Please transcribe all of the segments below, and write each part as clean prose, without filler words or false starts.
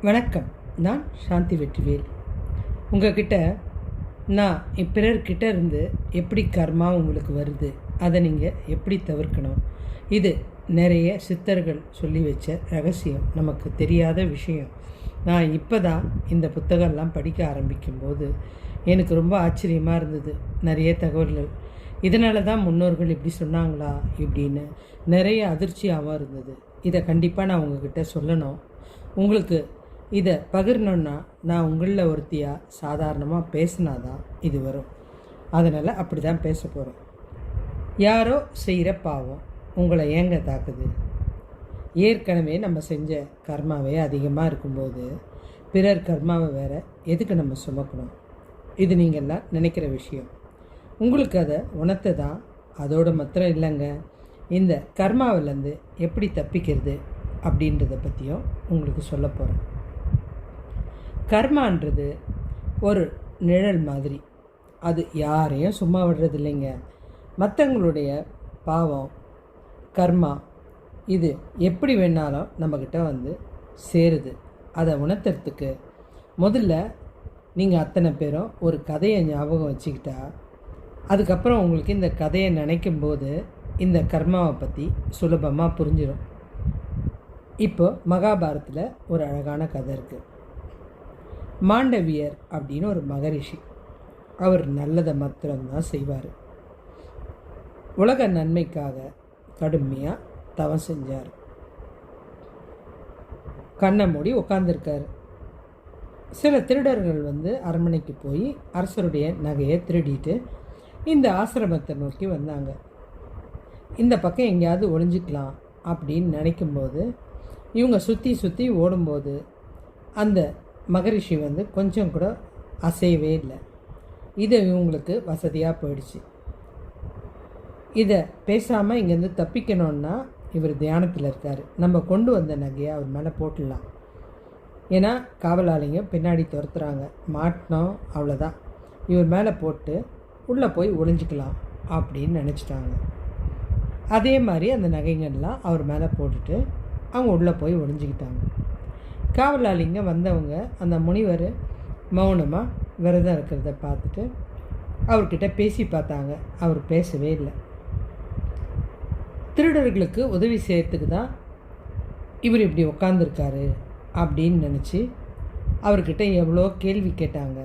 வணக்கம். நான் சாந்தி வெற்றிவேல். உங்ககிட்ட நான் பிறர்கிட்ட இருந்து எப்படி கர்மா உங்களுக்கு வருது, அதை நீங்கள் எப்படி தவிர்க்கணும், இது நிறைய சித்தர்கள் சொல்லி வச்ச ரகசியம், நமக்கு தெரியாத விஷயம். நான் இப்போ தான் இந்த புத்தகம்லாம் படிக்க ஆரம்பிக்கும்போது எனக்கு ரொம்ப ஆச்சரியமாக இருந்தது. நிறைய தகவல்கள், இதனால தான் முன்னோர்கள் இப்படி சொன்னாங்களா இப்படின்னு நிறைய அதிர்ச்சியாகவும் இருந்தது. இதை கண்டிப்பாக நான் உங்ககிட்ட சொல்லணும். உங்களுக்கு இதை பகிரணுன்னா நான் உங்களில் ஒருத்தியாக சாதாரணமாக பேசினாதான் இது வரும். அதனால் அப்படி தான் பேச போகிறோம். யாரோ செய்கிற பாவம் உங்களை ஏங்க தாக்குது? ஏற்கனவே நம்ம செஞ்ச கர்மாவே அதிகமாக இருக்கும்போது பிறர் கர்மாவை வேறு எதுக்கு நம்ம சுமக்கணும்? இது நீங்கள்லாம் நினைக்கிற விஷயம். உங்களுக்கு அதை உணர்த்த தான். அதோடு மாத்திரம் இல்லைங்க, இந்த கர்மாவிலேருந்து எப்படி தப்பிக்கிறது அப்படின்றத பற்றியும் உங்களுக்கு சொல்ல போகிறேன். கர்மான்றது ஒரு நிழல் மாதிரி. அது யாரையும் சும்மா விடுறது இல்லைங்க. மற்றவங்களுடைய பாவம் கர்மா இது எப்படி வேணாலும் நம்மக்கிட்ட வந்து சேருது. அதை உணர்த்துறதுக்கு முதல்ல நீங்கள் அத்தனை பேரும் ஒரு கதையை ஞாபகம் வச்சுக்கிட்டா, அதுக்கப்புறம் உங்களுக்கு இந்த கதையை நினைக்கும் போது இந்த கர்மாவை பற்றி சுலபமாக புரிஞ்சிடும். இப்போ மகாபாரத்தில் ஒரு அழகான கதை இருக்குது. மாண்டவியர் அப்படின்னு ஒரு மகரிஷி. அவர் நல்லதை மாத்திரம்தான் செய்வார். உலக நன்மைக்காக கடுமையாக தவம் செஞ்சார். கண்ணை மூடி உட்காந்துருக்கார். சில திருடர்கள் வந்து அரண்மனைக்கு போய் அரசருடைய நகையை திருடிட்டு இந்த ஆசிரமத்தை நோக்கி வந்தாங்க. இந்த பக்கம் எங்கேயாவது ஒளிஞ்சிக்கலாம் அப்படின்னு நினைக்கும்போது இவங்க சுற்றி சுற்றி ஓடும்போது அந்த மகரிஷி வந்து கொஞ்சம் கூட அசையவே இல்லை. இது இவங்களுக்கு வசதியாக போயிடுச்சு. இதை பேசாமல் இங்கேருந்து தப்பிக்கணுன்னா இவர் தியானத்தில் இருக்கார். நம்ம கொண்டு வந்த நகையை அவர் மேலே போட்டுடலாம். ஏன்னா காவலாளிங்க பின்னாடி துரத்துறாங்க. மாட்டினோம் அவ்வளோதான், இவர் மேலே போட்டு உள்ளே போய் ஒளிஞ்சிக்கலாம் அப்படின்னு நினச்சிட்டாங்க. அதே மாதிரி அந்த நகைங்கள்லாம் அவர் மேலே போட்டுட்டு அவங்க உள்ளே போய் ஒளிஞ்சிக்கிட்டாங்க. காவலாளிங்க வந்தவங்க அந்த முனிவர் மௌனமாக விரதம் இருக்கிறத பார்த்துட்டு அவர்கிட்ட பேசி பார்த்தாங்க. அவர் பேசவே இல்லை. திருடர்களுக்கு உதவி செய்யறதுக்கு தான் இவர் இப்படி உட்காந்துருக்காரு அப்படின்னு நினச்சி அவர்கிட்ட எவ்வளோ கேள்வி கேட்டாங்க.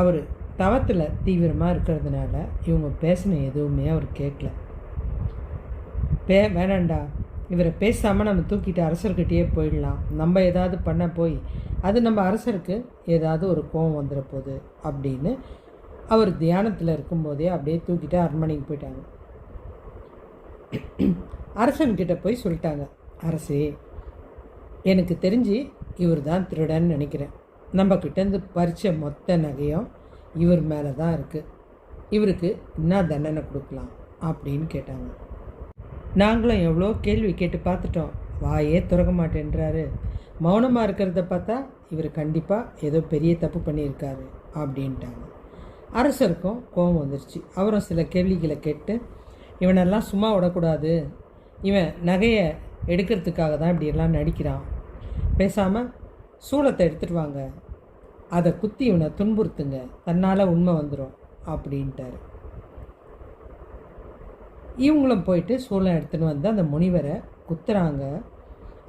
அவர் தவத்தில் தீவிரமாக இருக்கிறதுனால இவங்க பேசின எதுவுமே அவர் கேட்கல. வேணாண்டா, இவரை பேசாமல் நம்ம தூக்கிட்டு அரசர்கிட்டயே போயிடலாம். நம்ம ஏதாவது பண்ண போய் அது நம்ம அரசருக்கு ஏதாவது ஒரு கோவம் வந்துட போகுது அப்படின்னு அவர் தியானத்தில் இருக்கும்போதே அப்படியே தூக்கிட்டு அரண்மனைக்கு போயிட்டாங்க. அரசன்கிட்ட போய் சொல்லிட்டாங்க, அரசே, எனக்கு தெரிஞ்சு இவர் தான் திருடன்னு நினைக்கிறேன். நம்மக்கிட்டேருந்து பறித்த மொத்த நகையும் இவர் மேலே தான் இருக்குது. இவருக்கு என்ன தண்டனை கொடுக்கலாம் அப்படின்னு கேட்டாங்க. நாங்களும் எவ்வளோ கேள்வி கேட்டு பார்த்துட்டோம், வாயே திறக்க மாட்டேன்றாரு. மௌனமாக இருக்கிறத பார்த்தா இவர் கண்டிப்பாக ஏதோ பெரிய தப்பு பண்ணியிருக்காரு அப்படின்ட்டாங்க. அரசருக்கும் கோபம் வந்துருச்சு. அவரும் சில கேள்விகளை கேட்டு, இவனெல்லாம் சும்மா விடக்கூடாது, இவன் நகையை எடுக்கிறதுக்காக தான் இப்படியெல்லாம் நடிக்கிறான், பேசாமல் சூளத்தை எடுத்துகிட்டு வாங்க, அதை குத்தி இவனை துன்புறுத்துங்க, தன்னால் உண்மை வந்துடும் அப்படின்ட்டார். இவங்களும் போயிட்டு சூளம் எடுத்துன்னு வந்து அந்த முனிவரை குத்துறாங்க.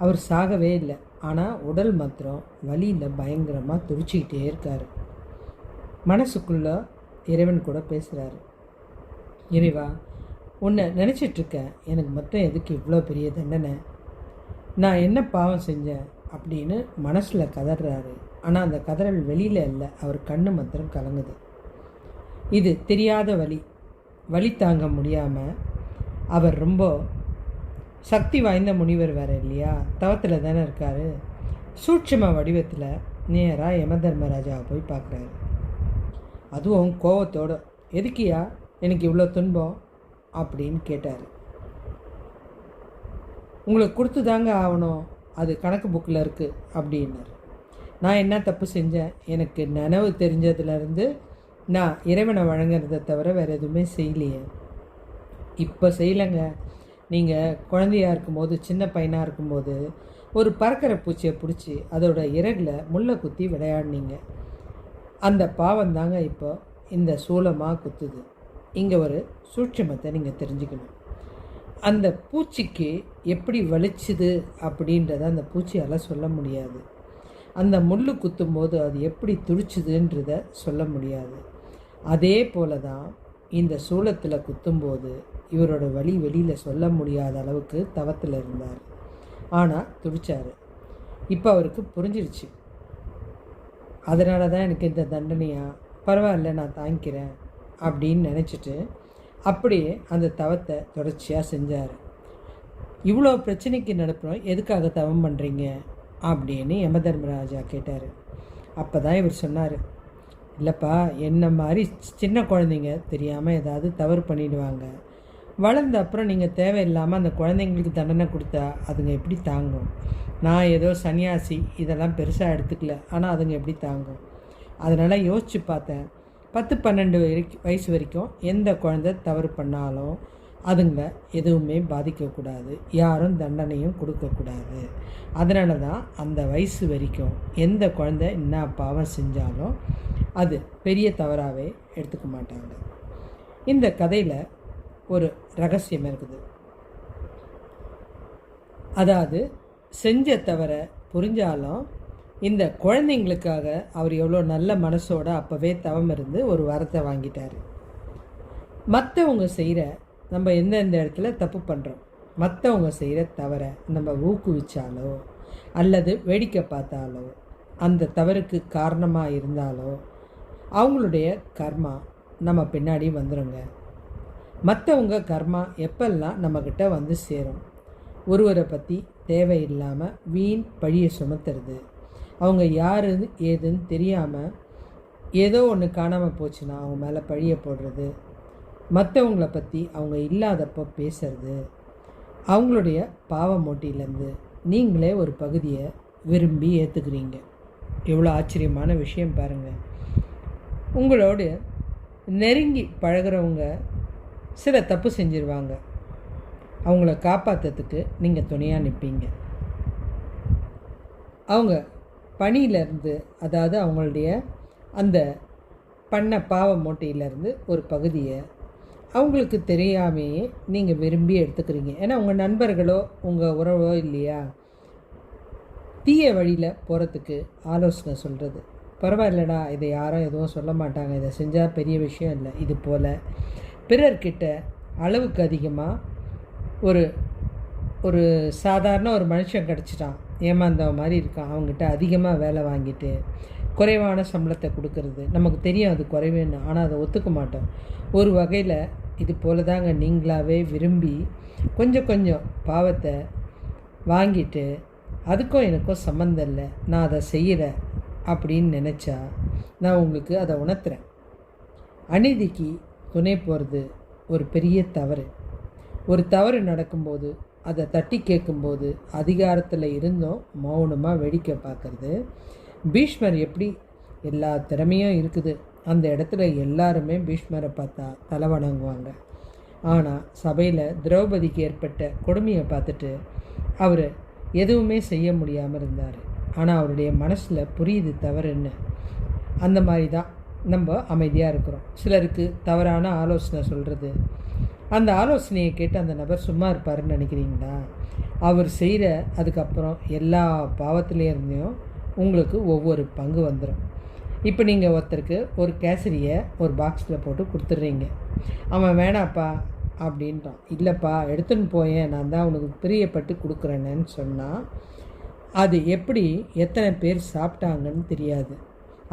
அவர் சாகவே இல்லை. ஆனால் உடல் மாத்திரம் வலியில் பயங்கரமாக துடிச்சிக்கிட்டே இருக்கார். மனசுக்குள்ளே இறைவன் கூட பேசுகிறாரு, இறைவா, உன்னை நினச்சிட்ருக்கேன், எனக்கு மட்டும் எதுக்கு இவ்வளோ பெரிய தண்டனை, நான் என்ன பாவம் செஞ்சேன் அப்படின்னு மனசில் கதறாரு. ஆனால் அந்த கதறல் வெளியில் இல்லை, அவர் கண்ணு மாத்திரம் கலங்குது. இது தெரியாத வலி தாங்க முடியாமல் அவர் ரொம்ப சக்தி வாய்ந்த முனிவர் வேறு இல்லையா, தவத்தில் தானே இருக்கார். சூட்சும வடிவத்தில் நேராக யமதர்மராஜாவை போய் பார்க்குறாரு. அதுவும் கோவத்தோடு, எதுக்கியா எனக்கு இவ்வளோ துன்பம் அப்படின்னு கேட்டார். உங்களுக்கு கொடுத்து தாங்க ஆகணும், அது கணக்கு புக்கில் இருக்குது அப்படின்னார். நான் என்ன தப்பு செஞ்சேன்? எனக்கு நினைவு தெரிஞ்சதுலேருந்து நான் இறைவனை வழங்குறதை தவிர வேறு எதுவுமே செய்யலையே. இப்போ செய்யலைங்க. நீங்கள் குழந்தையாக இருக்கும்போது, சின்ன பையனாக இருக்கும்போது ஒரு பறக்கிற பூச்சியை பிடிச்சி அதோட இறகில் முள்ளை குத்தி விளையாடினீங்க. அந்த பாவம் தாங்க இப்போ இந்த சூலமாக குத்துது. இங்கே ஒரு சூட்சமத்தை நீங்கள் தெரிஞ்சுக்கணும். அந்த பூச்சிக்கு எப்படி வலிச்சுது அப்படின்றத அந்த பூச்சியால் சொல்ல முடியாது. அந்த முள் குத்தும்போது அது எப்படி துடிச்சுதுன்றத சொல்ல முடியாது. அதே போல தான் இந்த சூலத்தில் குத்தும்போது இவரோட வலி வெளியில் சொல்ல முடியாத அளவுக்கு தவத்தில் இருந்தார். ஆனால் துடிச்சார். இப்போ அவருக்கு புரிஞ்சிருச்சு. அதனால தான் எனக்கு இந்த தண்டனையா, பரவாயில்ல நான் தாங்கிக்கிறேன் அப்படின்னு நினச்சிட்டு அப்படியே அந்த தவத்தை தொடர்ச்சியாக செஞ்சார். இவ்வளோ பிரச்சனைக்கு நடப்புறோம் எதுக்காக தவம் பண்ணுறீங்க அப்படின்னு யமதர்மராஜா கேட்டார். அப்போ தான் இவர் சொன்னார், இல்லைப்பா, என்ன மாதிரி சின்ன குழந்தைங்க தெரியாமல் ஏதாவது தவறு பண்ணிடுவாங்க. வளர்ந்த அப்புறம் நீங்கள் தேவையில்லாமல் அந்த குழந்தைங்களுக்கு தண்டனை கொடுத்தா அதுங்க எப்படி தாங்கும்? நான் ஏதோ சன்னியாசி இதெல்லாம் பெருசாக எடுத்துக்கல, ஆனால் அதுங்க எப்படி தாங்கும்? அதனால் யோசித்து பார்த்தேன். 10-12 வயசு வரைக்கும் எந்த குழந்தை தவறு பண்ணாலும் அதுங்களை எதுவுமே பாதிக்கக்கூடாது, யாரும் தண்டனையும் கொடுக்கக்கூடாது. அதனால தான் அந்த வயசு வரைக்கும் எந்த குழந்தை என்ன பாவம் செஞ்சாலும் அது பெரிய தவறாகவே எடுத்துக்க மாட்டாங்க. இந்த கதையில் ஒரு ரகசியம் இருக்குது. அதாவது செஞ்ச தவிர புரிஞ்சாலும் இந்த குழந்தைங்களுக்காக அவர் எவ்வளோ நல்ல மனசோட அப்போவே தவம் இருந்து ஒரு வரத்தை வாங்கிட்டார். மற்றவங்க செய்கிற நம்ம எந்தெந்த இடத்துல தப்பு பண்ணுறோம், மற்றவங்க செய்கிற தவற நம்ம ஊக்குவிச்சாலோ அல்லது வேடிக்கை பார்த்தாலோ அந்த தவறுக்கு காரணமாக இருந்தாலோ அவங்களுடைய கர்மா நம்ம பின்னாடி வந்துடுங்க. மற்றவங்க கர்மா எப்பெல்லாம் நம்மக்கிட்ட வந்து சேரும், ஒருவரை பற்றி தேவையில்லாமல் வீண் பழியை சுமத்துறது, அவங்க யார் ஏதுன்னு தெரியாமல் ஏதோ ஒன்று காணாமல் போச்சுன்னா அவங்க மேலே பழியை போடுறது, மற்றவங்கள பற்றி அவங்க இல்லாதப்போ பேசுறது, அவங்களுடைய பாவ மூட்டிலேருந்து நீங்களே ஒரு பகுதியை விரும்பி ஏற்றுக்கிறீங்க. எவ்வளோ ஆச்சரியமான விஷயம் பாருங்கள். உங்களோடு நெருங்கி பழகிறவங்க சில தப்பு செஞ்சிருவாங்க, அவங்கள காப்பாற்றுறதுக்கு நீங்கள் துணையாக நிற்பீங்க. அவங்க பணியிலேருந்து, அதாவது அவங்களுடைய அந்த பண்ண பாவ மூட்டையிலேருந்து ஒரு பகுதியை அவங்களுக்கு தெரியாமையே நீங்கள் விரும்பி எடுத்துக்கிறீங்க. ஏன்னா உங்கள் நண்பர்களோ உங்கள் உறவோ இல்லையா, தீய வழியில் போகிறதுக்கு ஆலோசனை சொல்கிறது. பரவாயில்லடா, இதை யாரும் எதுவும் சொல்ல மாட்டாங்க, இதை செஞ்சால் பெரிய விஷயம் இல்லை. இது போல் பிறர்கிட்ட அளவுக்கு அதிகமாக ஒரு சாதாரண ஒரு மனுஷன் கிடச்சிட்டான், ஏமாந்த மாதிரி இருக்கான், அவங்ககிட்ட அதிகமாக வேலை வாங்கிட்டு குறைவான சம்பளத்தை கொடுக்கறது. நமக்கு தெரியும் அது குறைவேன்னு, ஆனால் அதை ஒத்துக்க மாட்டோம். ஒரு வகையில் இது போல தாங்க நீங்களாகவே விரும்பி கொஞ்சம் கொஞ்சம் பாவத்தை வாங்கிட்டு அதுக்கும் எனக்கும் சம்மந்தம் இல்லை, நான் அதை செய்கிறேன் அப்படின்னு நினச்சா நான் உங்களுக்கு அதை உணர்த்துறேன். அநீதிக்கு துணை போகிறது ஒரு பெரிய தவறு. ஒரு தவறு நடக்கும்போது அதை தட்டி கேட்கும்போது அதிகாரத்தில் இருந்தும் மௌனமாக வேடிக்கை பார்க்குறது. பீஷ்மர் எப்படி எல்லா திறமையும் இருக்குது, அந்த இடத்துல எல்லாருமே பீஷ்மரை பார்த்தா தலை வணங்குவாங்க. ஆனால் சபையில் திரௌபதிக்கு ஏற்பட்ட கொடுமையை பார்த்துட்டு அவர் எதுவுமே செய்ய முடியாமல் இருந்தார். ஆனால் அவருடைய மனசில் புரியுது தவறு என்ன. அந்த மாதிரி தான் நம்ம அமைதியாக இருக்கிறோம். சிலருக்கு தவறான ஆலோசனை சொல்கிறது, அந்த ஆலோசனையை கேட்டு அந்த நபர் சும்மா இருப்பாருன்னு நினைக்கிறீங்களா? அவர் செய்கிற அதுக்கப்புறம் எல்லா பாவத்திலேருந்தையும் உங்களுக்கு ஒவ்வொரு பங்கு வந்துடும். இப்போ நீங்கள் ஒருத்தருக்கு ஒரு கேசரியை ஒரு பாக்ஸில் போட்டு கொடுத்துட்றீங்க, அவன் வேணாப்பா அப்படின்றான். இல்லைப்பா எடுத்துன்னு போயேன், நான் தான் உனக்கு பிரியப்பட்டு கொடுக்குறேன்னு சொன்னால் அது எப்படி எத்தனை பேர் சாப்பிட்டாங்கன்னு தெரியாது,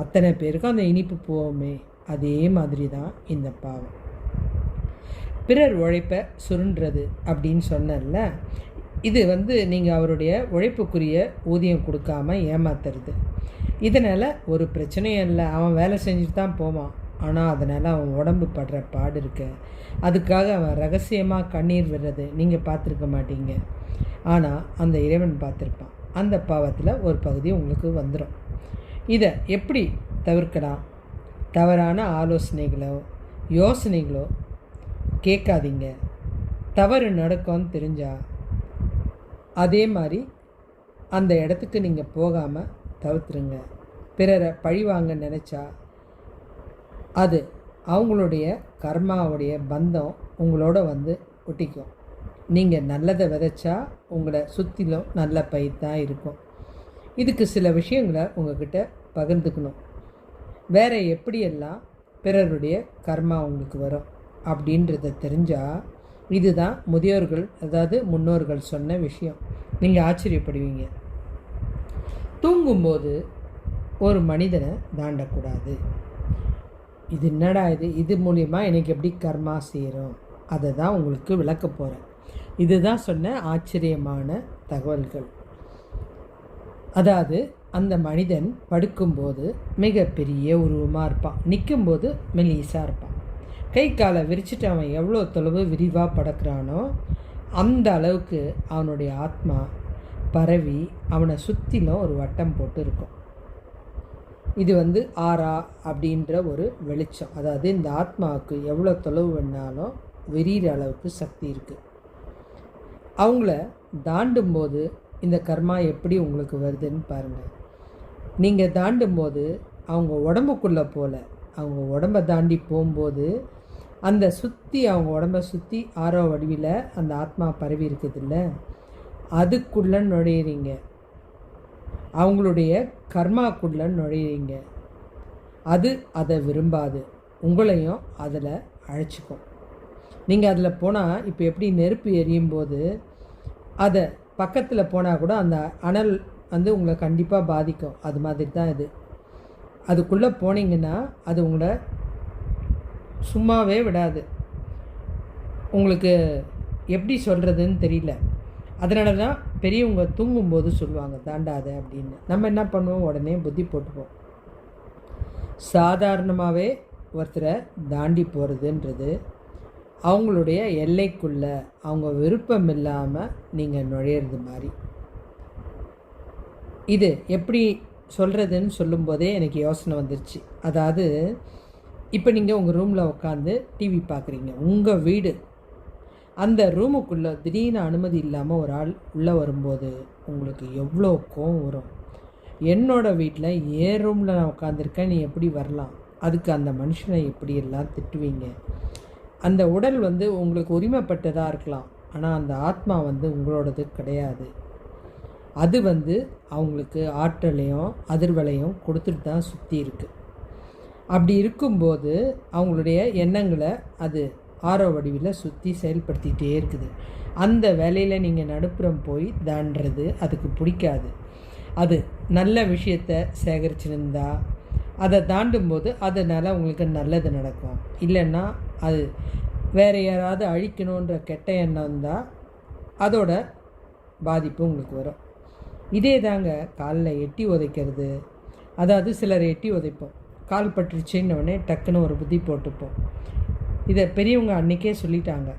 அத்தனை பேருக்கும் அந்த இனிப்பு போவோமே. அதே மாதிரி தான் இந்த பாவம். பிறர் உழைப்பை சுருண்டுறது அப்படின்னு சொன்னல, இது நீங்கள் அவருடைய உழைப்புக்குரிய ஊதியம் கொடுக்காம ஏமாத்துறது. இதனால் ஒரு பிரச்சனையும் இல்லை, அவன் வேலை செஞ்சுட்டு தான் போவான், ஆனால் அதனால் அவன் உடம்பு படுற பாடு இருக்க, அதுக்காக அவன் ரகசியமாக கண்ணீர் விடுறது நீங்கள் பார்த்துருக்க மாட்டீங்க. ஆனால் அந்த இறைவன் பார்த்துருப்பான். அந்த பாவத்தில் ஒரு பகுதி உங்களுக்கு வந்துடும். இதை எப்படி தவிர்க்கலாம்? தவறான ஆலோசனைகளோ யோசனைகளோ கேட்காதீங்க. தவறு நடக்கும்னு தெரிஞ்சால் அதே மாதிரி அந்த இடத்துக்கு நீங்கள் போகாமல் தவிர்த்துருங்க. பிறரை பழிவாங்க நினச்சா அது அவங்களுடைய கர்மாவுடைய பந்தம் உங்களோட வந்து ஒட்டிக்கும். நீங்கள் நல்லதை விதைச்சா உங்களை சுற்றிலும் நல்ல பயிர் தான் இருக்கும். இதுக்கு சில விஷயங்களை உங்கள்கிட்ட பகிர்ந்துக்கணும். வேறு எப்படியெல்லாம் பிறருடைய கர்மா உங்களுக்கு வரும் அப்படின்றத தெரிஞ்சால், இதுதான் முதியோர்கள் அதாவது முன்னோர்கள் சொன்ன விஷயம். நீங்கள் ஆச்சரியப்படுவீங்க. தூங்கும்போது ஒரு மனிதனை தாண்டக்கூடாது. இது என்னடா இது மூலிமா எனக்கு எப்படி கர்மா சேரும், அதை தான் உங்களுக்கு விளக்க போகிறேன். இதுதான் சொன்ன ஆச்சரியமான தகவல்கள். அதாவது அந்த மனிதன் படுக்கும்போது மிகப்பெரிய உருவமாக இருப்பான், நிற்கும்போது மெலிசாக இருப்பான். கை காலை விரிச்சிட்டு அவன் எவ்வளோ தொலைவு விரிவாக படுக்கிறானோ அந்த அளவுக்கு அவனுடைய ஆத்மா பரவி அவனை சுற்றிலும் ஒரு வட்டம் போட்டு இருக்கும். இது வந்து ஆரா அப்படின்ற ஒரு வெளிச்சம். அதாவது இந்த ஆத்மாவுக்கு எவ்வளோ தொலைவு வேணாலும் விரிகிற அளவுக்கு சக்தி இருக்குது. அவங்கள தாண்டும்போது இந்த கர்மா எப்படி உங்களுக்கு வருதுன்னு பாருங்கள். நீங்கள் தாண்டும்போது அவங்க உடம்புக்குள்ளே போல, அவங்க உடம்பை தாண்டி போகும்போது அந்த சுற்றி அவங்க உடம்பை சுற்றி ஆரோ வடிவில் அந்த ஆத்மா பரவி இருக்குதுல்ல, அதுக்குள்ளே நுழையிறீங்க. அவங்களுடைய கர்மாக்குள்ளே நுழையிறீங்க. அது அதை விரும்பாது, உங்களையும் அதில் அழைச்சிக்கும். நீங்கள் அதில் போனால் இப்போ எப்படி நெருப்பு எரியும் போது அதை பக்கத்தில் போனால் கூட அந்த அனல் வந்து உங்களை கண்டிப்பாக பாதிக்கும். அது மாதிரி தான் இது. அதுக்குள்ளே போனீங்கன்னா அது உங்களை சும்மாவே விடாது. உங்களுக்கு எப்படி சொல்கிறதுன்னு தெரியல. அதனால தான் பெரியவங்க தூங்கும்போது சொல்லுவாங்க தாண்டாத அப்படின்னு. நம்ம என்ன பண்ணுவோம், உடனே புத்தி போட்டுப்போம். சாதாரணமாகவே ஒருத்தரை தாண்டி போகிறதுன்றது அவங்களுடைய எல்லைக்குள்ளே அவங்க விருப்பம் இல்லாமல் நீங்கள் நுழையிறது மாதிரி. இது எப்படி சொல்கிறதுன்னு சொல்லும்போதே எனக்கு யோசனை வந்துருச்சு. அதாவது இப்போ நீங்கள் உங்கள் ரூமில் உட்காந்து டிவி பார்க்குறீங்க. உங்கள் வீடு, அந்த ரூமுக்குள்ளே திடீர்னு அனுமதி இல்லாமல் ஒரு ஆள் உள்ளே வரும்போது உங்களுக்கு எவ்வளோ கோவம் வரும். என்னோடய வீட்டில் என் ரூமில் நான் உட்காந்துருக்கேன், நீ எப்படி வரலாம், அதுக்கு அந்த மனுஷனை எப்படியெல்லாம் திட்டுவீங்க. அந்த உடல் வந்து உங்களுக்கு உரிமைப்பட்டதாக இருக்கலாம், ஆனால் அந்த ஆத்மா வந்து உங்களோடது கிடையாது. அது வந்து அவங்களுக்கு ஆற்றலையும் அதிர்வலையும் கொடுத்துட்டு தான் சுற்றி இருக்குது. அப்படி இருக்கும்போது அவங்களுடைய எண்ணங்களை அது ஆரோ வடிவில் சுற்றி செயல்படுத்திகிட்டே இருக்குது. அந்த வேலையில் நீங்கள் நடுப்புறம் போய் தாண்டுறது அதுக்கு பிடிக்காது. அது நல்ல விஷயத்தை சேகரிச்சிருந்தா அதை தாண்டும்போது அதனால் உங்களுக்கு நல்லது நடக்கும். இல்லைன்னா அது வேறு யாராவது அழிக்கணுன்ற கெட்ட எண்ணம் இருந்தால் அதோட பாதிப்பு உங்களுக்கு வரும். இதே தாங்க காலில் எட்டி உதைக்கிறது. அதாவது சிலர் எட்டி உதைப்போம், கால் பட்டுருச்சுன்னொடனே டக்குன்னு ஒரு புத்தி போட்டுப்போம். இதை பெரியவங்க அன்றைக்கே சொல்லிட்டாங்க.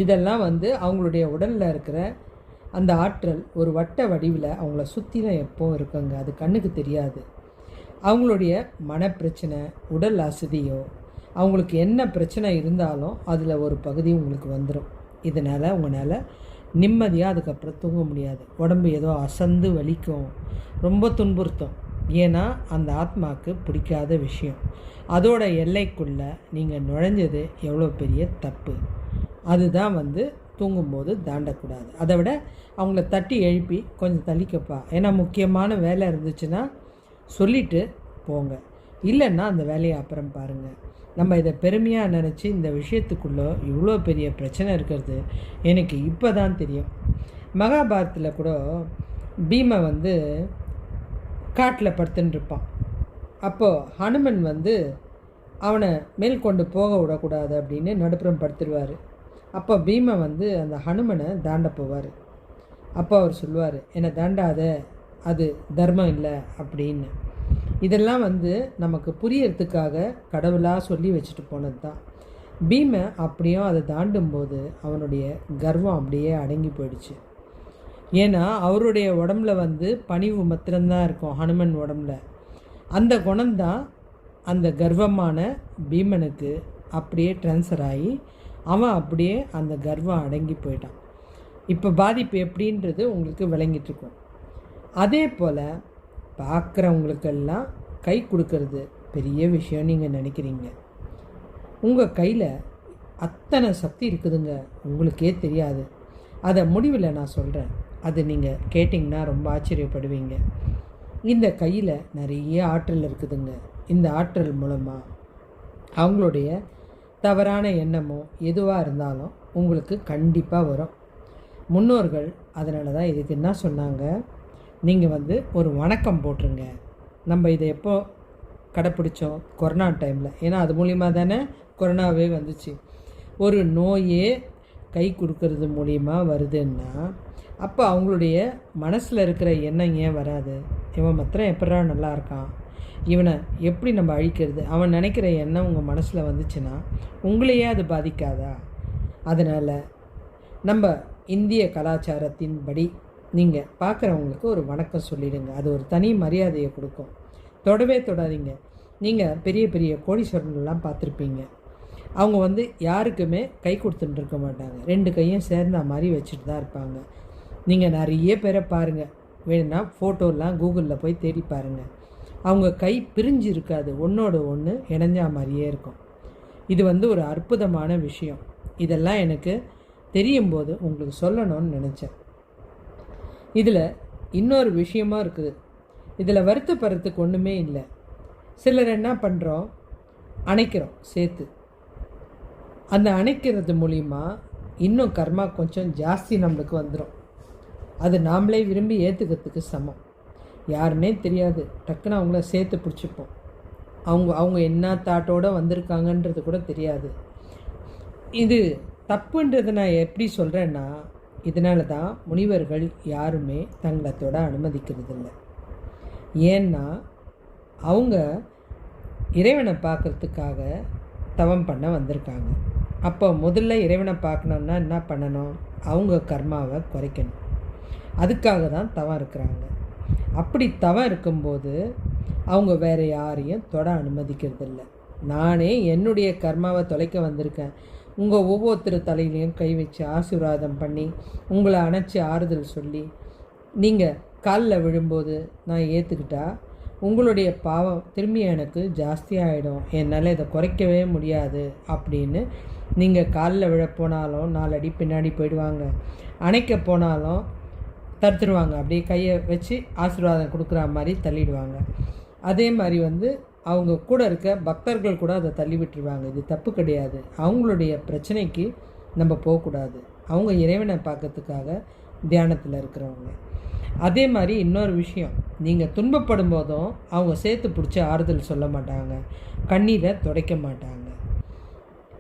இதெல்லாம் வந்து அவங்களுடைய உடலில் இருக்கிற அந்த ஆற்றல் ஒரு வட்ட வடிவில் அவங்கள சுற்றி தான் எப்போவும் இருக்குங்க. அது கண்ணுக்கு தெரியாது. அவங்களுடைய மனப்பிரச்சனை, உடல் அசதியோ, அவங்களுக்கு என்ன பிரச்சனை இருந்தாலும் அதில் ஒரு பகுதி உங்களுக்கு வந்துடும். இதனால் உங்களால் நிம்மதியாக அதுக்கப்புறம் தூங்க முடியாது. உடம்பு ஏதோ அசந்து வலிக்கும், ரொம்ப துன்புறுத்தும். ஏன்னா அந்த ஆத்மாவுக்கு பிடிக்காத விஷயம். அதோட எல்லைக்குள்ளே நீங்கள் நுழைஞ்சது எவ்வளோ பெரிய தப்பு. அதுதான் வந்து தூங்கும்போது தாண்டக்கூடாது. அதை விட அவங்கள தட்டி எழுப்பி கொஞ்சம் தள்ளிக்கப்பா, ஏன்னா முக்கியமான வேலை இருந்துச்சுன்னா சொல்லிவிட்டு போங்க, இல்லைன்னா அந்த வேலையை அப்புறம் பாருங்கள். நம்ம இதை பெருமையாக நினச்சி இந்த விஷயத்துக்குள்ளே இவ்வளோ பெரிய பிரச்சனை இருக்கிறது எனக்கு இப்போ தான் தெரியும். மகாபாரத்தில் கூட பீமை வந்து காட்டில் படுத்துன்னு இருப்பான். அப்போது ஹனுமன் வந்து அவனை மேல் கொண்டு போக விடக்கூடாது அப்படின்னு நடுப்புறம் படுத்துருவார். அப்போ பீமை வந்து அந்த ஹனுமனை தாண்ட போவார். அப்போ அவர் சொல்லுவார், என்னை தாண்டாத, அது தர்மம் இல்லை அப்படின்னு. இதெல்லாம் வந்து நமக்கு புரியறதுக்காக கடவுளாக சொல்லி வச்சுட்டு போனது தான். பீமை அப்படியும் அதை தாண்டும்போது அவனுடைய கர்வம் அப்படியே அடங்கி போயிடுச்சு. ஏன்னா அவருடைய உடம்புல வந்து பணிவு மாத்திரம்தான் இருக்கும். ஹனுமன் உடம்புல அந்த குணம்தான் அந்த கர்வமான பீமனுக்கு அப்படியே ட்ரான்ஸ்ஃபர் ஆகி அவன் அப்படியே அந்த கர்வம் அடங்கி போயிட்டான். இப்போ பாதிப்பு எப்படின்றது உங்களுக்கு விளங்கிட்டுருக்கும். அதே போல் பார்க்குறவங்களுக்கெல்லாம் கை கொடுக்கறது பெரிய விஷயம் நீங்கள் நினைக்கிறீங்க. உங்கள் கையில் அத்தனை சக்தி இருக்குதுங்க, உங்களுக்கே தெரியாது. அதை முடிவில் நான் சொல்கிறேன், அது நீங்கள் கேட்டிங்கன்னா ரொம்ப ஆச்சரியப்படுவீங்க. இந்த கையில் நிறைய ஆற்றல் இருக்குதுங்க. இந்த ஆற்றல் மூலமாக அவங்களுடைய தவறான எண்ணமோ எதுவாக இருந்தாலும் உங்களுக்கு கண்டிப்பாக வரும். முன்னோர்கள் அதனால தான் இதுக்கு என்ன சொன்னாங்க, நீங்கள் ஒரு வணக்கம் போட்டுருங்க. நம்ம இதை எப்போ கடைப்பிடிச்சோம்? கொரோனா டைமில். ஏன்னா அது மூலிமா தானே கொரோனாவே வந்துச்சு. ஒரு நோயே கை கொடுக்கறது மூலிமா வருதுன்னா அப்போ அவங்களுடைய மனசில் இருக்கிற எண்ணம் ஏன் வராது? இவன் மாத்திரம் எப்படா நல்லா இருக்கான், இவனை எப்படி நம்ம அழிக்கிறது, அவன் நினைக்கிற எண்ணம் உங்கள் மனசில் வந்துச்சுன்னா உங்களையே அது பாதிக்காதா? அதனால் நம்ம இந்திய கலாச்சாரத்தின்படி நீங்கள் பார்க்குறவங்களுக்கு ஒரு வணக்கம் சொல்லிடுங்க. அது ஒரு தனி மரியாதையை கொடுக்கும். தொடவே தொடாதீங்க. நீங்கள் பெரிய பெரிய கோடீஸ்வரன்லாம் பார்த்துருப்பீங்க. அவங்க யாருக்குமே கை கொடுத்துட்டு இருக்க மாட்டாங்க. 2 கையும் சேர்ந்த மாதிரி வச்சுட்டு தான் இருப்பாங்க. நீங்கள் நிறைய பேரை பாருங்கள், வேணும்னா ஃபோட்டோலாம் கூகுளில் போய் தேடி பாருங்கள். அவங்க கை பிரிஞ்சு இருக்காது, ஒன்றோட ஒன்று இணைஞ்சா மாதிரியே இருக்கும். இது ஒரு அற்புதமான விஷயம். இதெல்லாம் எனக்கு தெரியும் போது உங்களுக்கு சொல்லணும்னு நினச்சேன். இதில் இன்னொரு விஷயமாக இருக்குது. இதில் வருத்தப்படுறதுக்கு ஒன்றுமே இல்லை. சிலர் என்ன பண்ணுறோம், அணைக்கிறோம் சேர்த்து. அந்த அணைக்கிறது மூலிமா இன்னும் கர்மா கொஞ்சம் ஜாஸ்தி நம்மளுக்கு வந்துடும். அது நாமளே விரும்பி ஏற்றுக்கிறதுக்கு சமம். யாருன்னே தெரியாது, டக்குன்னு அவங்கள சேர்த்து பிடிச்சிப்போம். அவங்க என்ன தாட்டோடு வந்திருக்காங்கன்றது கூட தெரியாது. இது தப்புன்றதை நான் எப்படி சொல்கிறேன்னா, இதனால தான் முனிவர்கள் யாருமே தங்களத்தோட அனுமதிக்கிறது இல்லை. ஏன்னா அவங்க இறைவனை பார்க்குறதுக்காக தவம் பண்ண வந்திருக்காங்க. அப்போ முதல்ல இறைவனை பார்க்கணுன்னா என்ன பண்ணணும்? அவங்க கர்மாவை குறைக்கணும். அதுக்காக தான் தவம் இருக்கிறாங்க. அப்படி தவம் இருக்கும்போது அவங்க வேறு யாரையும் தொட அனுமதிக்கிறதில்ல. நானே என்னுடைய கர்மாவை தொலைக்க வந்திருக்கேன். உங்கள் ஒவ்வொருத்தர் தலையிலையும் கை வச்சு ஆசீர்வாதம் பண்ணி உங்களை அணைச்சி ஆறுதல் சொல்லி நீங்கள் காலில் விழும்போது நான் ஏற்றுக்கிட்டா உங்களுடைய பாவம் திரும்பி எனக்கு ஜாஸ்தியாகிடும், என்னால் இதை குறைக்கவே முடியாது அப்படின்னு நீங்கள் காலில் விழ போனாலும் 4 அடி பின்னாடி போயிடுவாங்க. அணைக்க போனாலும் தடுத்துடுவாங்க. அப்படியே கையை வச்சு ஆசீர்வாதம் கொடுக்குற மாதிரி தள்ளிடுவாங்க. அதே மாதிரி அவங்க கூட இருக்க பக்தர்கள் கூட அதை தள்ளி விட்டுருவாங்க. இது தப்பு கிடையாது. அவங்களுடைய பிரச்சனைக்கு நம்ம போகக்கூடாது. அவங்க இறைவனை பார்க்கறதுக்காக தியானத்தில் இருக்கிறவங்க. அதே மாதிரி இன்னொரு விஷயம், நீங்கள் துன்பப்படும் போதும் அவங்க சேர்த்து பிடிச்சி ஆறுதல் சொல்ல மாட்டாங்க, கண்ணீரை துடைக்க மாட்டாங்க.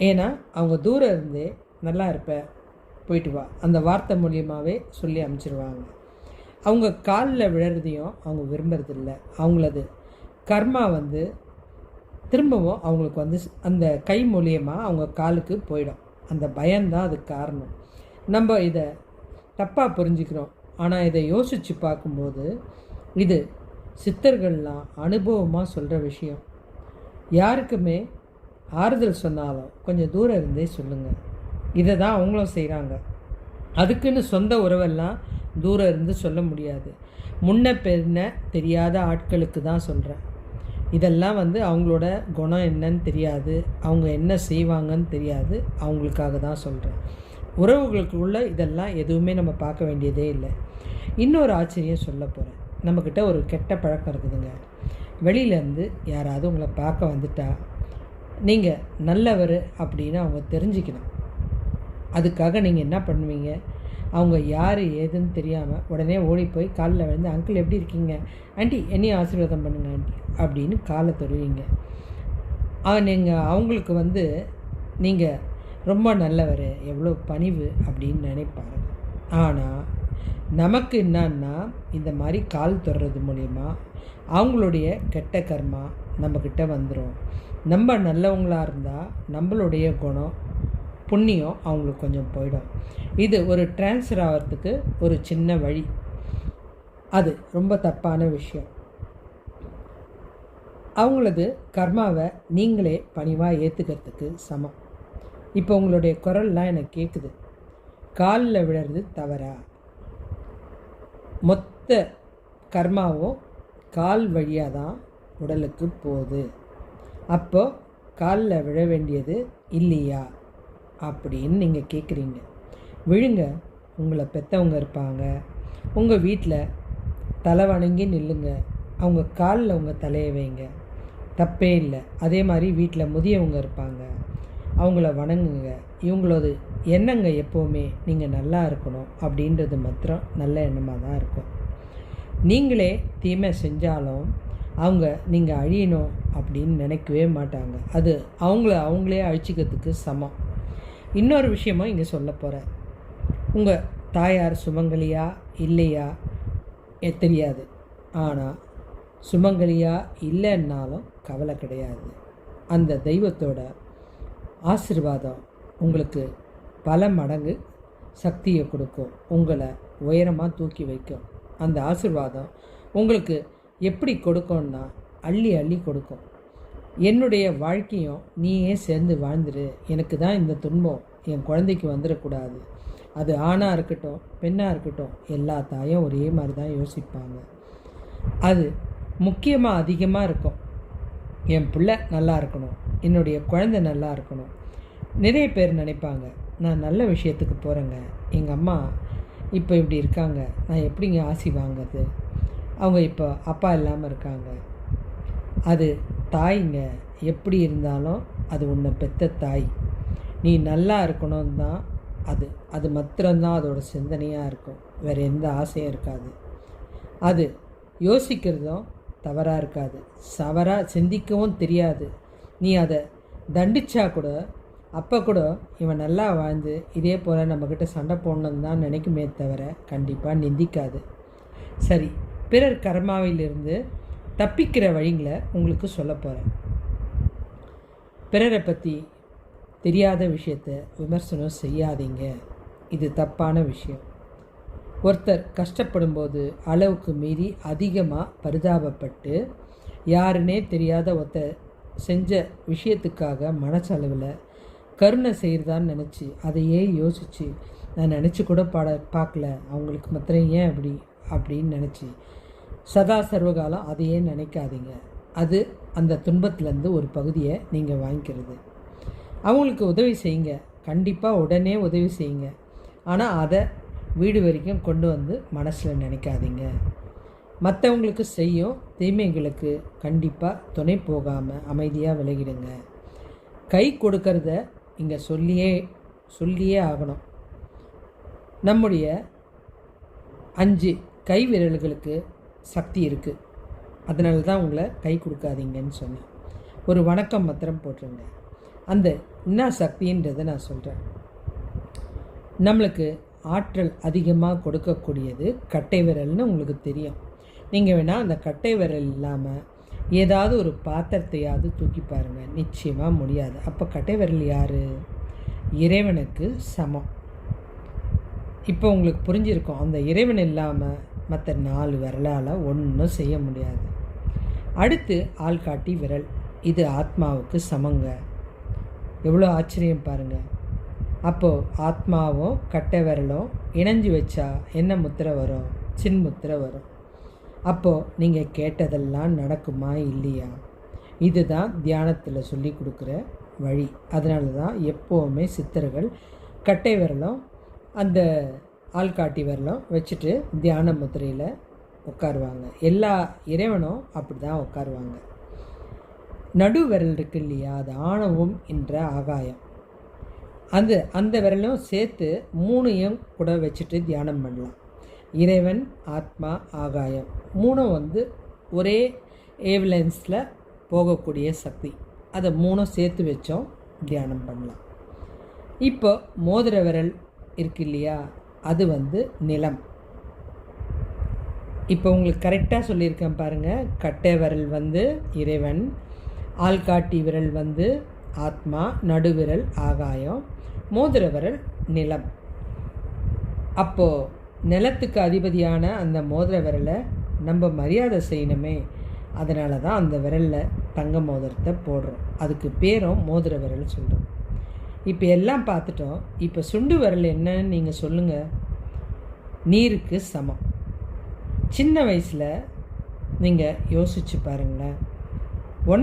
ஏன்னா அவங்க தூரம் இருந்தே நல்லா இருப்ப, போயிட்டு வா, அந்த வார்த்தை மூலியமாகவே சொல்லி அனுப்பிச்சிடுவாங்க. அவங்க காலில் விழுறதையும் அவங்க விரும்புறதில்லை. அவங்களது கர்மா திரும்பவும் அவங்களுக்கு அந்த கை மூலியமாக அவங்க காலுக்கு போயிடும். அந்த பயம்தான் அதுக்கு காரணம். நம்ம இதை தப்பாக புரிஞ்சுக்கிறோம். ஆனால் இதை யோசித்து பார்க்கும்போது இது சித்தர்கள்லாம் அனுபவமாக சொல்கிற விஷயம். யாருக்குமே ஆறுதல் சொன்னாலும் கொஞ்சம் தூரம் இருந்தே சொல்லுங்கள். இதை தான் அவங்களும் செய்கிறாங்க. அதுக்குன்னு சொந்த உறவெல்லாம் தூரம் இருந்து சொல்ல முடியாது. முன்ன பின்ன தெரியாத ஆட்களுக்கு தான் சொல்கிறேன். இதெல்லாம் அவங்களோட குணம் என்னன்னு தெரியாது, அவங்க என்ன செய்வாங்கன்னு தெரியாது, அவங்களுக்காக தான் சொல்கிறேன். உறவுகளுக்குள்ள இதெல்லாம் எதுவுமே நம்ம பார்க்க வேண்டியதே இல்லை. இன்னொரு ஆச்சரியம் சொல்ல போகிறேன். நம்மக்கிட்ட ஒரு கெட்ட பழக்கம் இருக்குதுங்க. வெளியிலேருந்து யாராவது உங்களை பார்க்க வந்துட்டா நீங்கள் நல்லவர் அப்படின்னு அவங்க தெரிஞ்சுக்கணும். அதுக்காக நீங்கள் என்ன பண்ணுவீங்க? அவங்க யார் ஏதுன்னு தெரியாமல் உடனே ஓடி போய் காலில் விழுந்து, அங்கிள் எப்படி இருக்கீங்க, ஆண்டி என்னையும் ஆசீர்வாதம் பண்ணுங்க ஆண்டி அப்படின்னு காலை தொடுவீங்க. நீங்கள் அவங்களுக்கு நீங்கள் ரொம்ப நல்லவர், எவ்வளோ பணிவு அப்படின்னு நினைப்பாங்க. ஆனால் நமக்கு என்னன்னா, இந்த மாதிரி கால் தொடுறது மூலிமா அவங்களுடைய கெட்ட கர்மா நம்மக்கிட்ட வந்துடும். நம்ம நல்லவங்களாக இருந்தால் நம்மளுடைய குணம் புண்ணியம் அவங்களுக்கு கொஞ்சம் போயிடும். இது ஒரு ட்ரான்ஸ்ஃபர் ஆகிறதுக்கு ஒரு சின்ன வழி. அது ரொம்ப தப்பான விஷயம். அவங்களது கர்மாவை நீங்களே பணிவாக ஏற்றுக்கிறதுக்கு சமம். இப்போ உங்களுடைய குரல்லாம் எனக்கு கேட்குது. காலில் விழுறது தவறா? மொத்த கர்மாவும் கால் வழியாக தான் உடலுக்கு போகுது. அப்போ காலில் விழ வேண்டியது இல்லையா அப்படின்னு நீங்கள் கேட்குறீங்க. விழுங்க. உங்களை பெற்றவங்க இருப்பாங்க. உங்கள் வீட்டில் தலை வணங்கி நில்லுங்க. அவங்க காலில் உங்கள் தலையை வைங்க, தப்பே இல்லை. அதே மாதிரி வீட்டில் முதியவங்க இருப்பாங்க, அவங்கள வணங்குங்க. இவங்களோட எண்ணங்க எப்போவுமே நீங்கள் நல்லா இருக்கணும் அப்படின்றது மாத்திரம் நல்ல எண்ணமாக தான் இருக்கும். நீங்களே தீமை செஞ்சாலும் அவங்க நீங்கள் அழியணும் அப்படின்னு நினைக்கவே மாட்டாங்க. அது அவங்களே அழிச்சிக்கிறதுக்கு சமம். இன்னொரு விஷயமும் இங்கே சொல்ல போகிறேன். உங்கள் தாயார் சுமங்கலியா இல்லையா தெரியாது. ஆனால் சுமங்கலியா இல்லைன்னாலும் கவலை கிடையாது. அந்த தெய்வத்தோட ஆசீர்வாதம் உங்களுக்கு பல மடங்கு சக்தியை கொடுக்கும், உங்களை உயரமாக தூக்கி வைக்கும். அந்த ஆசீர்வாதம் உங்களுக்கு எப்படி கொடுக்கும்னா அள்ளி அள்ளி கொடுக்கும். என்னுடைய வாழ்க்கையும் நீயே சேர்ந்து வாழ்ந்துரு, எனக்கு தான் இந்த துன்பம் என் குழந்தைக்கு வந்துடக்கூடாது. அது ஆணாக இருக்கட்டும் பெண்ணாக இருக்கட்டும், எல்லா தாயும் ஒரே மாதிரி தான் யோசிப்பாங்க. அது முக்கியமாக அதிகமாக இருக்கும். என் பிள்ளை நல்லா இருக்கணும், என்னுடைய குழந்தை நல்லா இருக்கணும். நிறைய பேர் நினைப்பாங்க, நான் நல்ல விஷயத்துக்கு போகிறேங்க, எங்கள் அம்மா இப்போ இப்படி இருக்காங்க, நான் எப்படிங்க ஆசி வாங்குறது, அவங்க இப்போ அப்பா இல்லாமல் இருக்காங்க. அது தாய்ங்க, எப்படி இருந்தாலும் அது உன்னை பெற்ற தாய். நீ நல்லா இருக்கணும் தான் அது மாத்திரம்தான் அதோட சிந்தனையாக இருக்கும். வேறு எந்த ஆசையும் இருக்காது. அது யோசிக்கிறதும் தவறாக இருக்காது, சிந்திக்கவும் தெரியாது. நீ அதை தண்டிச்சா கூட அப்போ கூட இவன் நல்லா வாழ்ந்து இதே போல் நம்மக்கிட்ட சண்டை போடணுன்னு தான் நினைக்குமே தவிர கண்டிப்பாக நிந்திக்காது. சரி, பிறர் கர்மாவிலிருந்து தப்பிக்கிற வழிங்களை உங்களுக்கு சொல்ல போகிறேன். பிறரை பற்றி தெரியாத விஷயத்தை விமர்சனம் செய்யாதீங்க, இது தப்பான விஷயம். ஒருத்தர் கஷ்டப்படும்போது அளவுக்கு மீறி அதிகமாக பரிதாபப்பட்டு யாருன்னே தெரியாத ஒருத்தர் செஞ்ச விஷயத்துக்காக மனசளவில் கருணை செய்கிறதான்னு நினச்சி அதையே யோசித்து நான் நினச்சி கூட பார்க்கல, அவங்களுக்கு மாத்திரம் ஏன் அப்படின்னு நினச்சி சதா சர்வகாலம் அதையே நினைக்காதீங்க. அது அந்த துன்பத்துலேருந்து ஒரு பகுதியை நீங்கள் வாங்கிக்கிறது. அவங்களுக்கு உதவி செய்யுங்க, கண்டிப்பாக உடனே உதவி செய்யுங்க. ஆனால் அதை வீடு வரைக்கும் கொண்டு வந்து மனசில் நினைக்காதீங்க. மற்றவங்களுக்கு செய்யும் தீமைகளுக்கு கண்டிப்பாக துணை போகாமல் அமைதியாக விலகிடுங்க. கை கொடுக்கறத இங்கே சொல்லியே ஆகணும். நம்முடைய 5 கை விரல்களுக்கு சக்தி இருக்குது, அதனால தான் உங்களை கை கொடுக்காதீங்கன்னு சொன்னேன். ஒரு வணக்கம் மாத்திரம் போட்டுருங்க. அந்த என்ன சக்தின்றதை நான் சொல்கிறேன். நம்மளுக்கு ஆற்றல் அதிகமாக கொடுக்கக்கூடியது கட்டை விரல்னு உங்களுக்கு தெரியும். நீங்கள் வேணால் அந்த கட்டை விரல் இல்லாமல் ஏதாவது ஒரு பாத்திரத்தையாவது தூக்கி பாருங்கள், நிச்சயமாக முடியாது. அப்போ கட்டை விரல் யார்? இறைவனுக்கு சமம். இப்போ உங்களுக்கு புரிஞ்சிருக்கும், அந்த இறைவன் இல்லாமல் மற்ற 4 விரலால் ஒன்றும் செய்ய முடியாது. அடுத்து ஆள்காட்டி விரல், இது ஆத்மாவுக்கு சமங்க. எவ்வளோ ஆச்சரியம் பாருங்கள். அப்போது ஆத்மாவும் கட்டை விரலும் இணைஞ்சு வச்சா என்ன முத்திரை வரும்? சின் முத்திரை வரும். அப்போது நீங்கள் கேட்டதெல்லாம் நடக்குமா இல்லையா? இதுதான் தியானத்தில் சொல்லி கொடுக்குற வழி. அதனால தான் எப்போவுமே சித்தர்கள் கட்டை விரலும் அந்த ஆள்காட்டி விரலும் வச்சுட்டு தியான முத்திரையில் உட்காருவாங்க. எல்லா இறைவனும் அப்படி தான் உட்காருவாங்க. நடு விரல் இருக்கு இல்லையா, அது ஆணவம் என்ற ஆகாயம். அந்த விரலும் சேர்த்து 3ஐயும் கூட வச்சுட்டு தியானம் பண்ணலாம். இறைவன், ஆத்மா, ஆகாயம் 3 ஒரே ஏவ்லென்ஸில் போகக்கூடிய சக்தி. அதை 3 சேர்த்து வச்சோம் தியானம் பண்ணலாம். இப்போ மோதிர விரல் இருக்கு இல்லையா, அது நிலம். இப்போ உங்களுக்கு கரெக்டாக சொல்லியிருக்கேன் பாருங்கள். கட்டை விரல் இறைவன், ஆள்காட்டி விரல் ஆத்மா, நடுவிரல் ஆகாயம், மோதிர விரல் நிலம். அப்போது நிலத்துக்கு அதிபதியான அந்த மோதிர விரலை நம்ம மரியாதை செய்யணுமே, அதனால தான் அந்த விரலில் தங்க மோதிரத்தை போடுறோம். அதுக்கு பேரும் மோதிர விரல் சொல்கிறோம். இப்போ எல்லாம் பார்த்துட்டோம். இப்போ சுண்டு விரல் என்னன்னு நீங்கள் சொல்லுங்கள். நீருக்கு சமம். சின்ன வயசில் நீங்கள் யோசிச்சு பாருங்களேன்.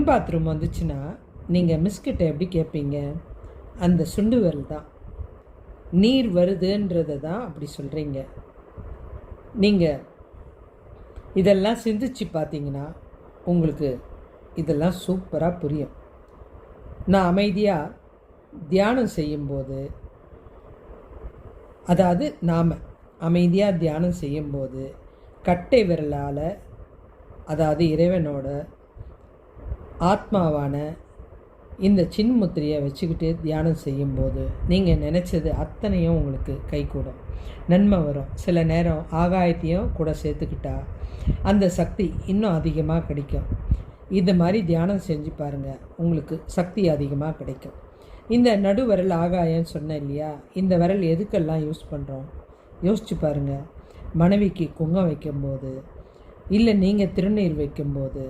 பாத்ரூம் வந்துச்சுன்னா நீங்கள் மிஸ்கிட்ட எப்படி கேட்பீங்க? அந்த சுண்டு விரல் தான். நீர் வருதுன்றதை தான் அப்படி சொல்கிறீங்க. நீங்கள் இதெல்லாம் சிந்திச்சு பார்த்தீங்கன்னா உங்களுக்கு இதெல்லாம் சூப்பராக புரியும். நான் அமைதியாக தியானம் செய்யும்போது, அதாவது நாம் அமைதியாக தியானம் செய்யும்போது கட்டை விரலால், அதாவது இறைவனோட ஆத்மாவான இந்த சின்முத்திரையை வச்சுக்கிட்டு தியானம் செய்யும்போது நீங்கள் நினச்சது அத்தனையும் உங்களுக்கு கைகூடும், நன்மை வரும். சில நேரம் ஆகாயத்தையும் கூட சேர்த்துக்கிட்டா அந்த சக்தி இன்னும் அதிகமாக கிடைக்கும். இது மாதிரி தியானம் செஞ்சு பாருங்கள், உங்களுக்கு சக்தி அதிகமாக கிடைக்கும். இந்த நடு விரல் ஆகாயம்னு சொன்னேன் இல்லையா, இந்த விரல் எதுக்கெல்லாம் யூஸ் பண்ணுறோம் யோசிச்சு பாருங்கள். மனைவிக்கு குங்கம் வைக்கும்போது, இல்லை நீங்கள் திருநீர் வைக்கும்போது,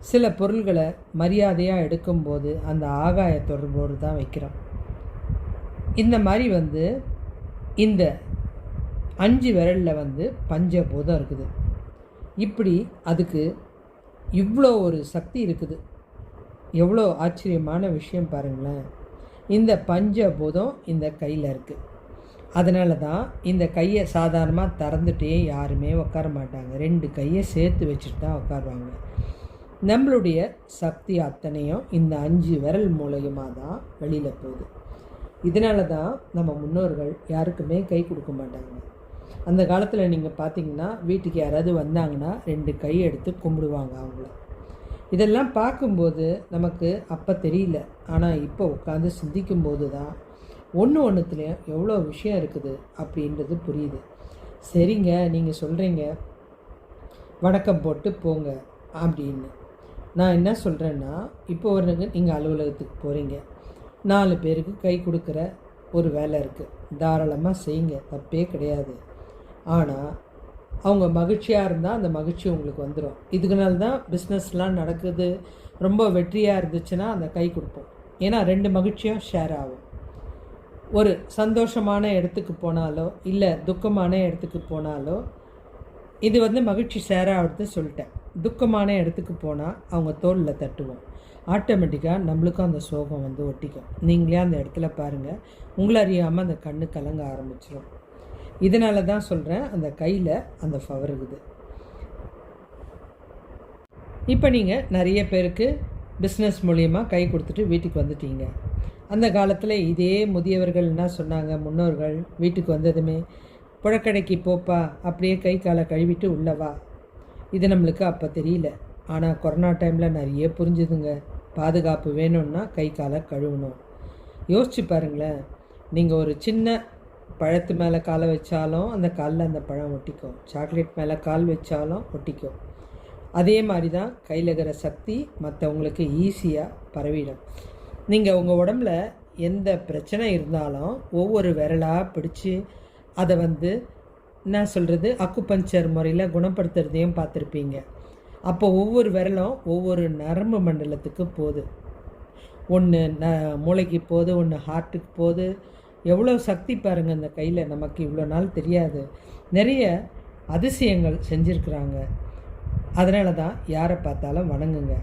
சில பொருள்களை மரியாதையாக எடுக்கும்போது அந்த ஆகாய தொடர்போடு தான் வைக்கிறோம். இந்த மாதிரி இந்த 5 விரலில் பஞ்சபூதம் இருக்குது. இப்படி அதுக்கு இவ்வளோ ஒரு சக்தி இருக்குது. எவ்வளோ ஆச்சரியமான விஷயம் பாருங்களேன். இந்த பஞ்சபூதம் இந்த கையில் இருக்குது. அதனால தான் இந்த கையை சாதாரணமாக திறந்துட்டே யாருமே உட்கார மாட்டாங்க. 2 கையை சேர்த்து வச்சுட்டு தான் உட்காருவாங்க. நம்மளுடைய சக்தி அத்தனையும் இந்த 5 விரல் மூலயமாக தான் வெளியில் போகுது. இதனால தான் நம்ம முன்னோர்கள் யாருக்குமே கை கொடுக்க மாட்டாங்க. அந்த காலத்தில் நீங்கள் பார்த்தீங்கன்னா வீட்டுக்கு யாராவது வந்தாங்கன்னா 2 கை எடுத்து கும்பிடுவாங்க அவங்கள. இதெல்லாம் பார்க்கும்போது நமக்கு அப்போ தெரியல, ஆனால் இப்போ உட்காந்து சிந்திக்கும்போது தான் ஒன்றுத்துலேயும் எவ்வளோ விஷயம் இருக்குது அப்படின்றது புரியுது. சரிங்க, நீங்கள் சொல்கிறீங்க வணக்கம் போட்டு போங்க அப்படின்னு. நான் என்ன சொல்கிறேன்னா, இப்போ நீங்கள் அலுவலகத்துக்கு போகிறீங்க, 4 பேருக்கு கை கொடுக்குற ஒரு வேலை இருக்குது, தாராளமாக செய்யுங்க, தப்பே கிடையாது. ஆனால் அவங்க மகிழ்ச்சியாக இருந்தால் அந்த மகிழ்ச்சி உங்களுக்கு வந்துடும். இதுக்குனால தான் பிஸ்னஸ்லாம் நடக்குது. ரொம்ப வெற்றியாக இருந்துச்சுன்னா அந்த கை கொடுப்போம். ஏன்னா 2 மகிழ்ச்சியும் ஷேர் ஆகும். ஒரு சந்தோஷமான இடத்துக்கு போனாலோ இல்லை துக்கமான இடத்துக்கு போனாலோ இது மகிழ்ச்சி ஷேர் ஆகிறது சொல்லிட்டேன். துக்கமான இடத்துக்கு போனால் அவங்க தோளில் தட்டுவோம், ஆட்டோமேட்டிக்காக நம்மளுக்கும் அந்த சோகம் ஒட்டிக்கும். நீங்களே அந்த இடத்துல பாருங்கள், உங்களை அறியாமல் அந்த கண்ணு கலங்க ஆரம்பிச்சிடும். இதனால தான் சொல்கிறேன், அந்த கையில் அந்த பவர் இருக்குது. இப்போ நீங்கள் நிறைய பேருக்கு பிஸ்னஸ் மூலியமாக கை கொடுத்துட்டு வீட்டுக்கு வந்துட்டீங்க. அந்த காலத்தில் இதே முதியவர்கள் என்ன சொன்னாங்க, முன்னோர்கள் வீட்டுக்கு வந்ததுமே புழக்கடைக்கு போப்பா, அப்படியே கை காலை கழுவிட்டு உள்ளவா. இது நம்மளுக்கு அப்போ தெரியல. ஆனால் கொரோனா டைமில் நிறைய புரிஞ்சுதுங்க. பாதுகாப்பு வேணும்னா கை காலை கழுவணும். யோசிச்சு பாருங்களேன், நீங்கள் ஒரு சின்ன பழத்து மேலே காலை வச்சாலும் அந்த காலில் அந்த பழம் ஒட்டிக்கும், சாக்லேட் மேலே கால் வச்சாலும் ஒட்டிக்கும். அதே மாதிரி தான் கையில் இருக்கிற சக்தி மற்றவங்களுக்கு ஈஸியாக பரவிடும். நீங்கள் உங்கள் உடம்புல எந்த பிரச்சனை இருந்தாலும் ஒவ்வொரு விரலாக பிடிச்சி அதை என்ன சொல்கிறது, அக்குபஞ்சர் முறையில் குணப்படுத்துறதையும் பார்த்துருப்பீங்க. அப்போ ஒவ்வொரு விரலும் ஒவ்வொரு நரம்பு மண்டலத்துக்கு போகுது. ஒன்று மூளைக்கு போகுது, ஒன்று ஹார்ட்டுக்கு போகுது. எவ்வளோ சக்தி பாருங்கள் அந்த கையில். நமக்கு இவ்வளோ நாள் தெரியாது. நிறைய அதிசயங்கள் செஞ்சுருக்குறாங்க. அதனால தான் யாரை பார்த்தாலும் வணங்குங்க.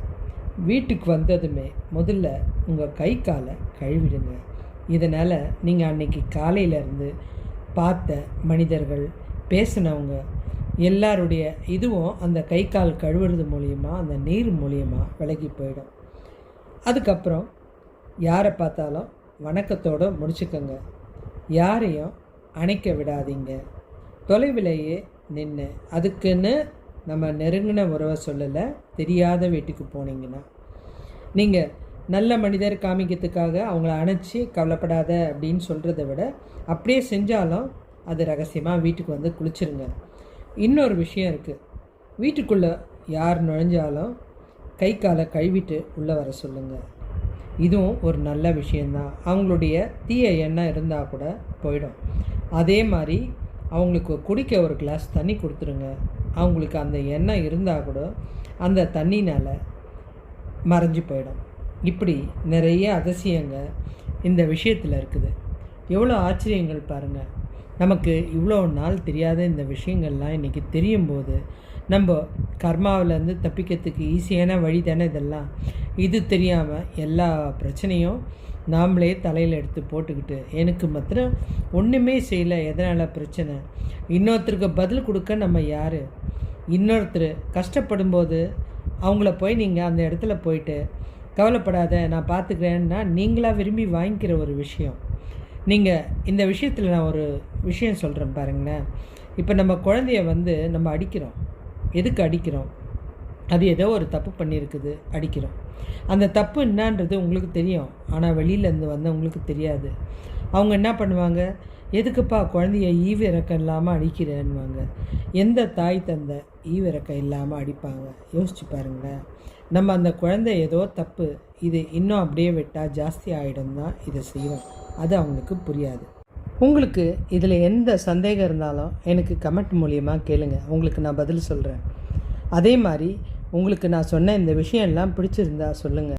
வீட்டுக்கு வந்ததுமே முதல்ல உங்கள் கை காலை கழுவிடுங்க. இதனால் நீங்கள் அன்றைக்கி காலையிலேருந்து பார்த்த மனிதர்கள், பேசினவங்க எல்லாருடைய இதுவும் அந்த கை கால் கழுவுறது மூலியமாக, அந்த நீர் மூலியமாக விலகி போயிடும். அதுக்கப்புறம் யாரை பார்த்தாலும் வணக்கத்தோடு முடிச்சுக்கோங்க. யாரையும் அணைக்க விடாதீங்க. தொலைவிலேயே நின்று, அதுக்குன்னு நம்ம நெருங்கின உறவை சொல்லலை, தெரியாத வீட்டுக்கு போனீங்கன்னா நீங்கள் நல்ல மனிதர் காமிக்கிறதுக்காக அவங்கள அணைச்சி கவலைப்படாத அப்படின்னு சொல்கிறத விட அப்படியே செஞ்சாலும் அது ரகசியமாக வீட்டுக்கு குளிச்சிருங்க. இன்னொரு விஷயம் இருக்குது, வீட்டுக்குள்ளே யார் நுழைஞ்சாலும் கை காலை கழுவிட்டு உள்ளே வர சொல்லுங்கள். இதுவும் ஒரு நல்ல விஷயந்தான். அவங்களுடைய தீய எண்ணம் இருந்தால் கூட போயிடும். அதே மாதிரி அவங்களுக்கு குடிக்க ஒரு கிளாஸ் தண்ணி கொடுத்துருங்க. அவங்களுக்கு அந்த எண்ணம் இருந்தால் கூட அந்த தண்ணினால் மறைஞ்சு போயிடும். இப்படி நிறைய அதிசயங்கள் இந்த விஷயத்தில் இருக்குது. எவ்வளோ ஆச்சரியங்கள் பாருங்கள். நமக்கு இவ்வளோ நாள் தெரியாத இந்த விஷயங்கள்லாம் இன்றைக்கி தெரியும் போது நம்ம கர்மாவிலேருந்து தப்பிக்கிறதுக்கு ஈஸியான வழி தானே இதெல்லாம். இது தெரியாமல் எல்லா பிரச்சனையும் நாம்ளே தலையில் எடுத்து போட்டுக்கிட்டு எனக்கு மாத்திரம் ஒன்றுமே செய்யலை, எதனால் பிரச்சனை, இன்னொருத்தருக்கு பதில் கொடுக்க நம்ம யார்? இன்னொருத்தர் கஷ்டப்படும்போது அவங்கள போய் நீங்கள் அந்த இடத்துல போயிட்டு கவலைப்படாத நான் பார்த்துக்கிறேன்னா நீங்களாக விரும்பி வாங்கிக்கிற ஒரு விஷயம். நீங்கள் இந்த விஷயத்தில் நான் ஒரு விஷயம் சொல்கிறேன் பாருங்களேன். இப்போ நம்ம குழந்தைய நம்ம அடிக்கிறோம். எதுக்கு அடிக்கிறோம்? அது ஏதோ ஒரு தப்பு பண்ணியிருக்குது, அடிக்கிறோம். அந்த தப்பு என்னான்றது உங்களுக்கு தெரியும், ஆனால் வெளியிலேருந்து வந்தவங்களுக்கு தெரியாது. அவங்க என்ன பண்ணுவாங்க, எதுக்குப்பா குழந்தைய ஈவிரக்கம் இல்லாமல் அடிக்கிறேன்னுவாங்க. எந்த தாய் தந்தை ஈவிரக்கம் இல்லாமல் அடிப்பாங்க? யோசிச்சு பாருங்களேன். நம்ம அந்த குழந்தை ஏதோ தப்பு, இது இன்னும் அப்படியே விட்டால் ஜாஸ்தி ஆகிடும் தான் இதை செய்கிறோம். அது அவங்களுக்கு புரியாது. உங்களுக்கு இதில் எந்த சந்தேகம் இருந்தாலும் எனக்கு கமெண்ட் மூலியமாக கேளுங்கள், உங்களுக்கு நான் பதில் சொல்கிறேன். அதே மாதிரி உங்களுக்கு நான் சொன்ன இந்த விஷயம்லாம் பிடிச்சிருந்தா சொல்லுங்கள்.